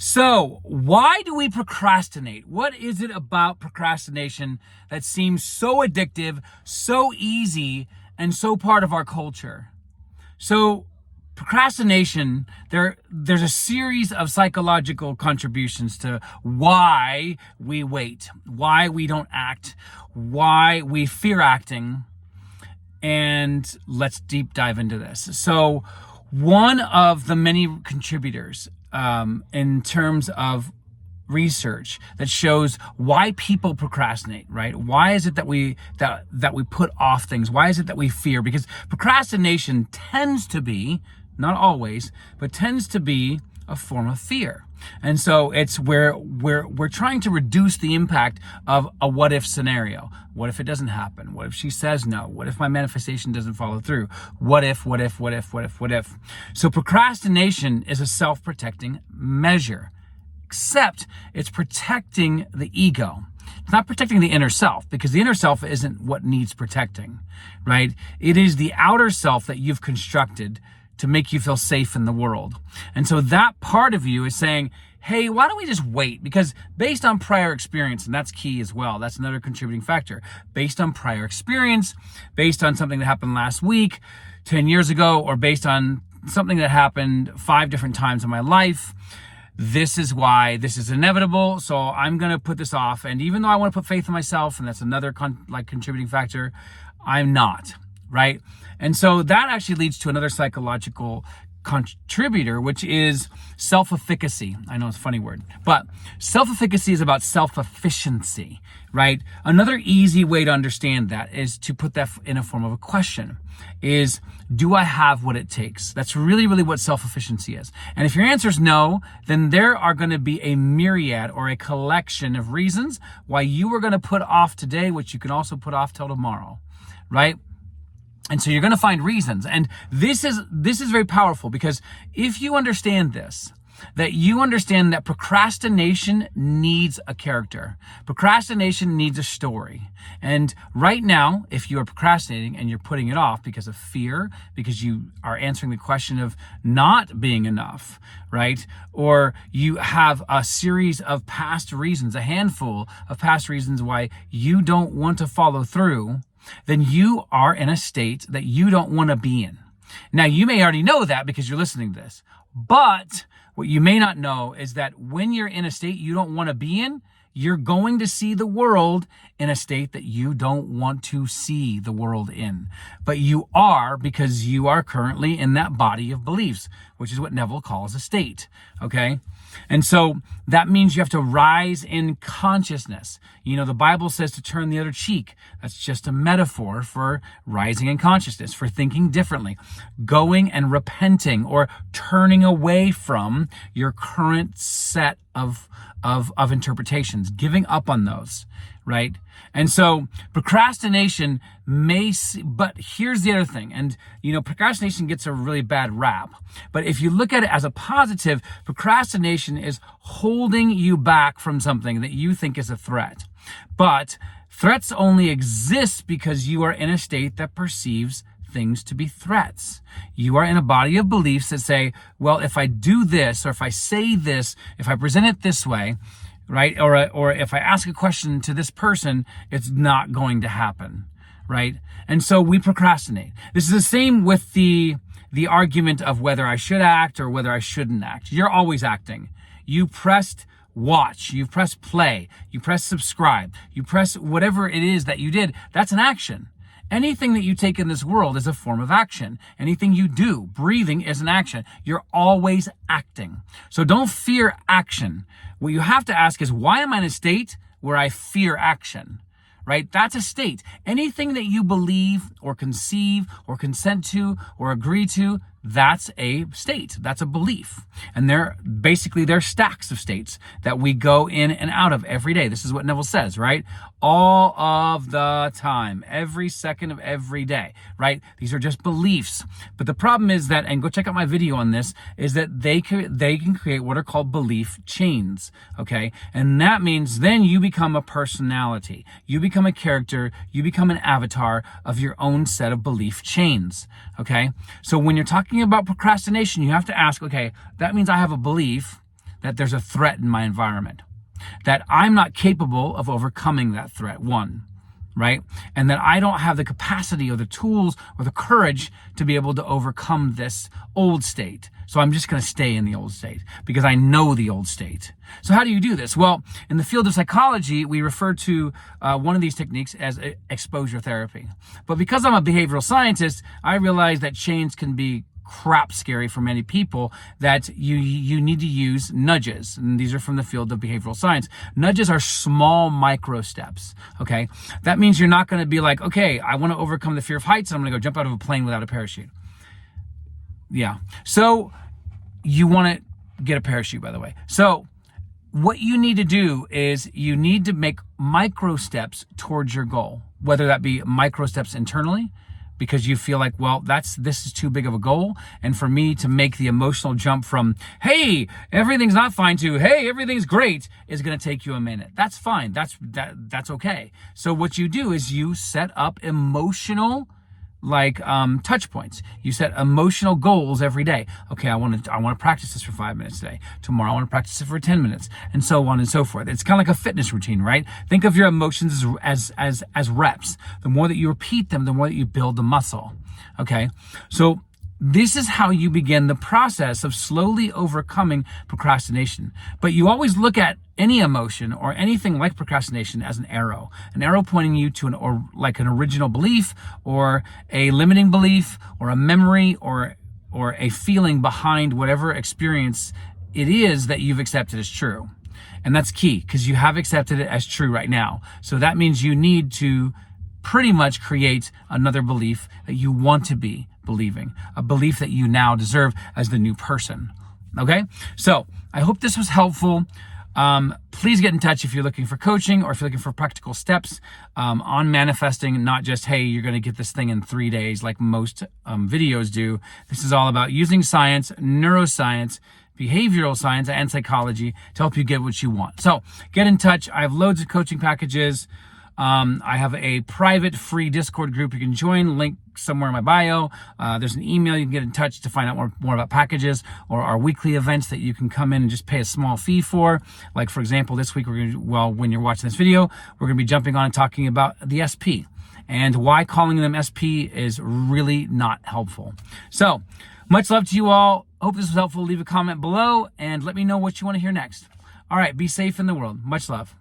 So, why do we procrastinate? What is it about procrastination that seems so addictive, so easy, and so part of our culture? So, procrastination, there's a series of psychological contributions to why we wait, why we don't act, why we fear acting, and let's deep dive into this. So, one of the many contributors in terms of research that shows why people procrastinate, right? Why is it that we put off things? Why is it that we fear? Because procrastination tends to be, not always, but tends to be a form of fear. And so it's where we're trying to reduce the impact of a what if scenario. What if it doesn't happen? What if she says no? What if my manifestation doesn't follow through? What if? So procrastination is a self-protecting measure, except it's protecting the ego. It's not protecting the inner self, because the inner self isn't what needs protecting, right? It is the outer self that you've constructed to make you feel safe in the world. And so that part of you is saying, hey, why don't we just wait? Because based on prior experience, and that's key as well, that's another contributing factor. Based on prior experience, based on something that happened last week, 10 years ago, or based on something that happened 5 different times in my life, this is why this is inevitable. So I'm going to put this off. And even though I want to put faith in myself, and that's another contributing factor, I'm not, right? And so that actually leads to another psychological contributor, which is self-efficacy. I know it's a funny word, but self-efficacy is about self-efficiency, right? Another easy way to understand that is to put that in a form of a question. Is, do I have what it takes? That's really, really what self-efficiency is. And if your answer is no, then there are going to be a myriad or a collection of reasons why you are going to put off today, which you can also put off till tomorrow, right? And so you're going to find reasons. And this is very powerful, because if you understand this, that you understand that procrastination needs a character. Procrastination needs a story. And right now, if you are procrastinating and you're putting it off because of fear, because you are answering the question of not being enough, right? Or you have a series of past reasons, a handful of past reasons why you don't want to follow through, then you are in a state that you don't want to be in. Now, you may already know that because you're listening to this, but what you may not know is that when you're in a state you don't want to be in, you're going to see the world in a state that you don't want to see the world in. But you are, because you are currently in that body of beliefs, which is what Neville calls a state, okay? And so that means you have to rise in consciousness. You know, the Bible says to turn the other cheek. That's just a metaphor for rising in consciousness, for thinking differently, going and repenting, or turning away from your current set of interpretations, giving up on those, right? And so procrastination but here's the other thing. And, you know, procrastination gets a really bad rap. But if you look at it as a positive, procrastination is holding you back from something that you think is a threat. But threats only exist because you are in a state that perceives things to be threats. You are in a body of beliefs that say, well, if I do this, or if I say this, if I present it this way, right? Or if I ask a question to this person, it's not going to happen, right? And so we procrastinate. This is the same with the argument of whether I should act or whether I shouldn't act. You're always acting. You pressed watch, you press play, you press subscribe, you press whatever it is that you did. That's an action. Anything that you take in this world is a form of action. Anything you do, breathing is an action. You're always acting. So don't fear action. What you have to ask is, why am I in a state where I fear action? Right? That's a state. Anything that you believe or conceive or consent to or agree to, that's a state. That's a belief. And they're stacks of states that we go in and out of every day. This is what Neville says, right? All of the time, every second of every day, right? These are just beliefs. But the problem is that, and go check out my video on this, is that they can create what are called belief chains, okay? And that means then you become a personality. You become a character. You become an avatar of your own set of belief chains, okay? So when you're talking about procrastination, you have to ask, okay, that means I have a belief that there's a threat in my environment, that I'm not capable of overcoming that threat, one, right? And that I don't have the capacity or the tools or the courage to be able to overcome this old state. So I'm just going to stay in the old state because I know the old state. So how do you do this? Well, in the field of psychology, we refer to one of these techniques as exposure therapy. But because I'm a behavioral scientist, I realize that change can be crap scary for many people, that you need to use nudges. And these are from the field of behavioral science. Nudges are small micro steps, okay? That means you're not going to be like, okay, I want to overcome the fear of heights, and I'm going to go jump out of a plane without a parachute. Yeah. So you want to get a parachute, by the way. So what you need to do is you need to make micro steps towards your goal, whether that be micro steps internally, because you feel like, well, this is too big of a goal. And for me to make the emotional jump from, hey, everything's not fine, to, hey, everything's great, is going to take you a minute. That's fine. That's okay. So what you do is you set up emotional touch points. You set emotional goals every day. Okay, I want to practice this for 5 minutes today. Tomorrow I want to practice it for 10 minutes, and so on and so forth. It's kind of like a fitness routine, right? Think of your emotions as reps. The more that you repeat them, the more that you build the muscle. Okay, so this is how you begin the process of slowly overcoming procrastination. But you always look at any emotion or anything like procrastination as an arrow pointing you to an original belief, or a limiting belief, or a memory, or a feeling behind whatever experience it is that you've accepted as true. And that's key, because you have accepted it as true right now. So that means you need to pretty much create another belief that you want to be believing, a belief that you now deserve as the new person. Okay? So I hope this was helpful. Please get in touch if you're looking for coaching, or if you're looking for practical steps on manifesting, not just, hey, you're going to get this thing in 3 days like most videos do. This is all about using science, neuroscience, behavioral science, and psychology to help you get what you want. So get in touch. I have loads of coaching packages. I have a private free Discord group you can join, link somewhere in my bio. There's an email you can get in touch to find out more about packages, or our weekly events that you can come in and just pay a small fee for. Like, for example, this week, when you're watching this video, we're going to be jumping on and talking about the SP and why calling them SP is really not helpful. So much love to you all. Hope this was helpful. Leave a comment below and let me know what you want to hear next. All right, be safe in the world. Much love.